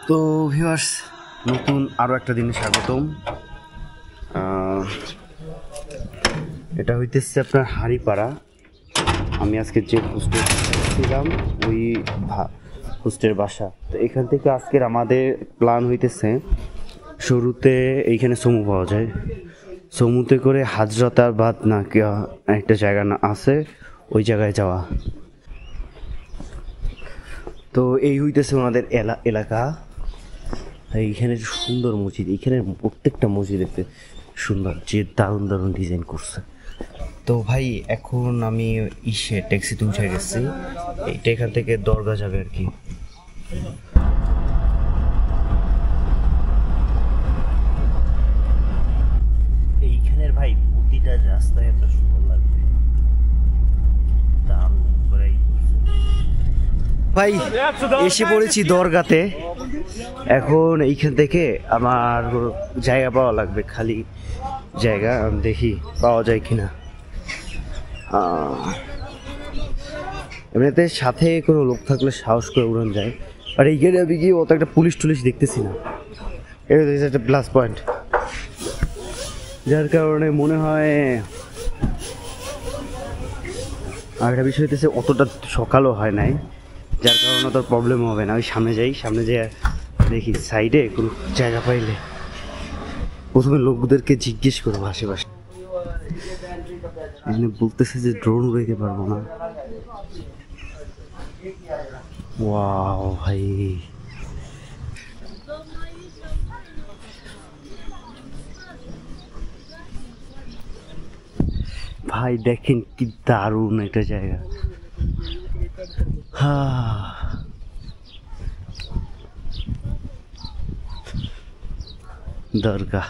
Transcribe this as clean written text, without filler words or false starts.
তো ভিউয়ার্স, নতুন আরও একটা দিনে স্বাগতম। এটা হইতেছে আপনার হাড়িপাড়া। আমি আজকে যে হোস্টেল ছিলাম ওই হোস্টের বাসা। তো এখান থেকে আজকের আমাদের প্ল্যান হইতেছে, শুরুতে এইখানে সমু পাওয়া যায়, সমুতে করে হাজরতার বাদ না একটা জায়গা না আছে, ওই জায়গায় যাওয়া। তো এই হইতেছে ওনাদের এলাকা। এইখানে সুন্দর মসজিদ, এইখানে প্রত্যেকটা মসজিদ দেখতে সুন্দর, যে দারুণ দারুণ ডিজাইন করছে। তো ভাই এখন আমি ট্যাক্সিতে উঠে গেছি, এইটা এখান থেকে দরগা যাবে আর কি। এইখানের ভাই প্রতিটা রাস্তায় এত সুন্দর লাগবে, ভাই এসে পড়েছি দরগাতে। এখন এইখান থেকে আমার জায়গা পাওয়া লাগবে, খালি জায়গা, দেখি পাওয়া যায় কিনা। এমনিতে সাথে কোনো লোক থাকলে সাহস করে উড়ান যায়, আর এইখানে আমি গিয়ে অত একটা পুলিশ টুলিশ দেখতেছি না, এটা একটা প্লাস পয়েন্ট, যার কারণে মনে হয়। আর একটা বিষয় হইতেছে অতটা সকালও হয় নাই, যার কারণে তোর প্রবলেম হবে না। আমি সামনে যাই, সামনে যেয়ে দেখি সাইডে কোনো জায়গা পাইলে প্রথমে লোকদেরকে জিজ্ঞেস করবো আশেপাশে। এখানে বলতেছে যে ড্রোন উড়াইতে পারবো না। ওয়াও ভাই, ভাই দেখেন কি দারুণ একটা জায়গা। দরগা।